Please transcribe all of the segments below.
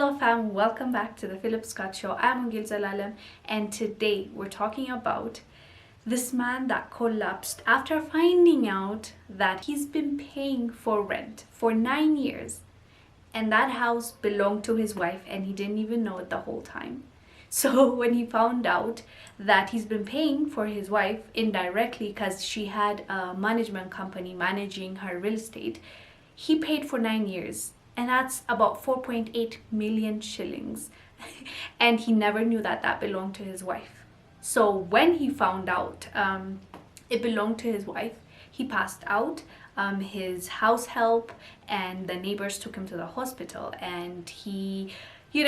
Hello fam, welcome back to the Phillip Show. I'm Wongel Zelalem, and today we're talking about this man that collapsed after finding out that he's been paying for rent for 9 years and that house belonged to his wife and he didn't even know it the whole time. So when he found out that he's been paying for his wife indirectly because she had a management company managing her real estate, he paid for 9 years, and that's about 4.8 million shillings. And he never knew that that belonged to his wife. So when he found out it belonged to his wife, he passed out. His house help and the neighbors took him to the hospital, and he he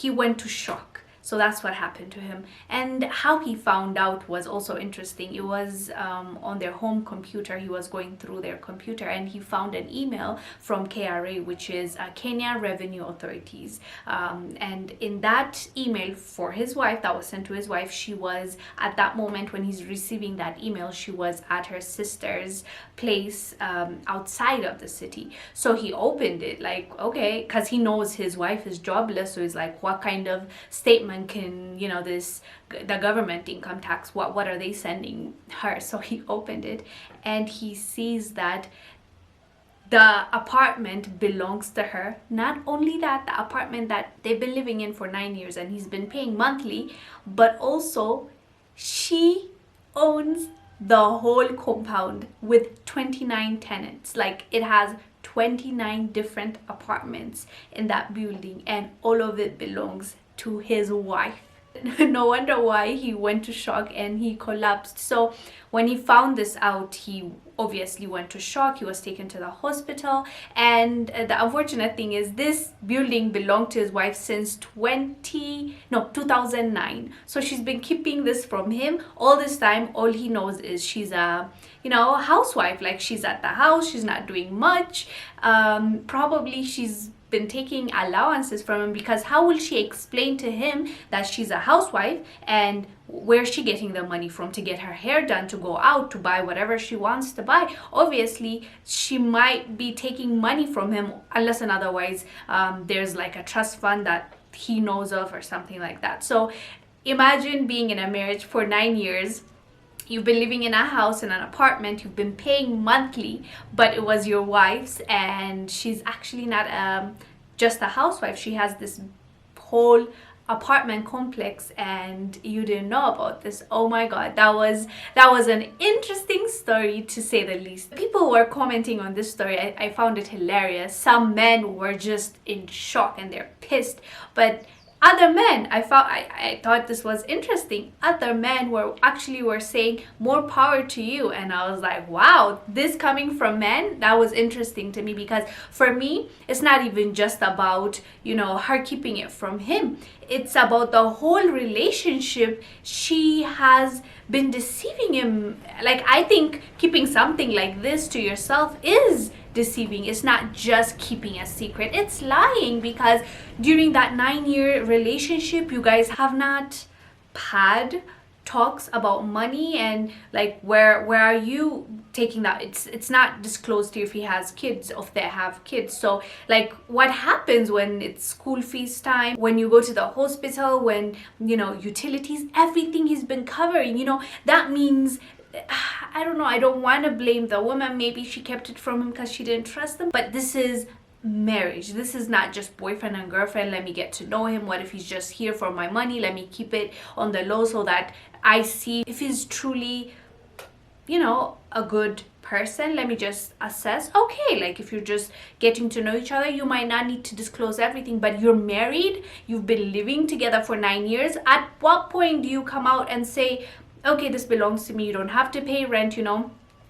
went to shock. So that's what happened to him. And how he found out was also interesting. It was on their home computer. He was going through their computer and he found an email from KRA, which is Kenya Revenue Authorities. And in that email for his wife, that was sent to his wife, she was, at that moment when he's receiving that email, she was at her sister's place outside of the city. So he opened it like, okay, because he knows his wife is jobless. So he's like, what kind of statement can the government income tax, what are they sending her? So he opened it and he sees that the apartment belongs to her. Not only that, the apartment that they've been living in for 9 years and he's been paying monthly, but also she owns the whole compound with 29 tenants. Like, it has 29 different apartments in that building and all of it belongs to his wife. No wonder why he went to shock and he collapsed. So when he found this out, he obviously went to shock. He was taken to the hospital, and the unfortunate thing is this building belonged to his wife since 2009. So she's been keeping this from him all this time. All he knows is she's a housewife. Like, she's at the house, she's not doing much. Probably she's been taking allowances from him, because how will she explain to him that she's a housewife and where's she getting the money from to get her hair done, to go out, to buy whatever she wants to buy? Obviously she might be taking money from him, unless and otherwise there's like a trust fund that he knows of or something like that. So imagine being in a marriage for 9 years. You've been living in a house, in an apartment, you've been paying monthly, but it was your wife's, and she's actually not just a housewife. She has this whole apartment complex and you didn't know about this. Oh my god, that was an interesting story, to say the least. People were commenting on this story. I found it hilarious. Some men were just in shock and they're pissed, but other men, I thought this was interesting. Other men were saying more power to you, and I was like, wow, this coming from men, that was interesting to me, because for me, it's not even just about her keeping it from him. It's about the whole relationship. She has been deceiving him. Like, I think keeping something like this to yourself is deceiving. It's not just keeping a secret, it's lying, because during that 9-year relationship you guys have not had talks about money, and like where are you taking that? It's not disclosed to you if he has kids, if they have kids. So like, what happens when it's school fees time, when you go to the hospital, when utilities, everything he's been covering, that means, I don't know, I don't want to blame the woman. Maybe she kept it from him because she didn't trust him, but this is marriage. This is not just boyfriend and girlfriend. Let me get to know him. What if he's just here for my money? Let me keep it on the low so that I see if he's truly a good person. Let me just assess. Okay, like, if you're just getting to know each other, you might not need to disclose everything, but you're married, you've been living together for 9 years. At what point do you come out and say, okay, this belongs to me, you don't have to pay rent,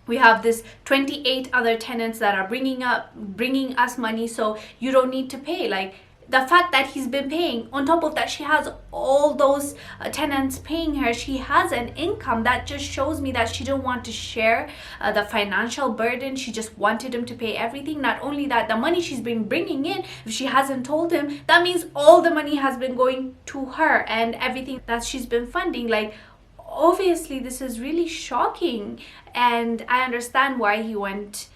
we have this 28 other tenants that are bringing us money, so you don't need to pay? Like, the fact that he's been paying, on top of that, she has all those tenants paying her, she has an income. That just shows me that she didn't want to share the financial burden. She just wanted him to pay everything. Not only that, the money she's been bringing in, if she hasn't told him, that means all the money has been going to her and everything that she's been funding. Like, obviously this is really shocking, and I understand why he went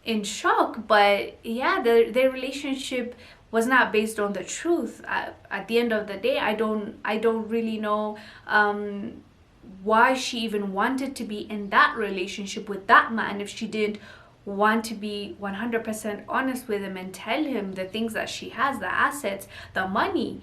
in shock. But yeah, their relationship was not based on the truth. At the end of the day, I don't really know why she even wanted to be in that relationship with that man if she didn't want to be 100% honest with him and tell him the things that she has, the assets, the money.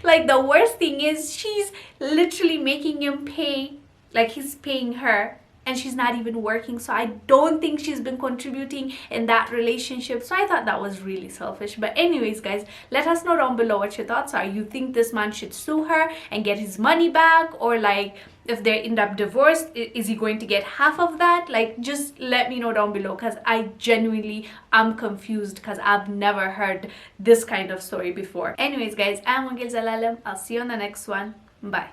Like, the worst thing is she's literally making him pay, like he's paying her, and she's not even working. So I don't think she's been contributing in that relationship. So I thought that was really selfish. But anyways, guys, let us know down below what your thoughts are. You think this man should sue her and get his money back? Or like, if they end up divorced, is he going to get half of that? Like, just let me know down below, because I genuinely am confused, because I've never heard this kind of story before. Anyways, guys, I'm Wongel Zelalem. I'll see you on the next one. Bye.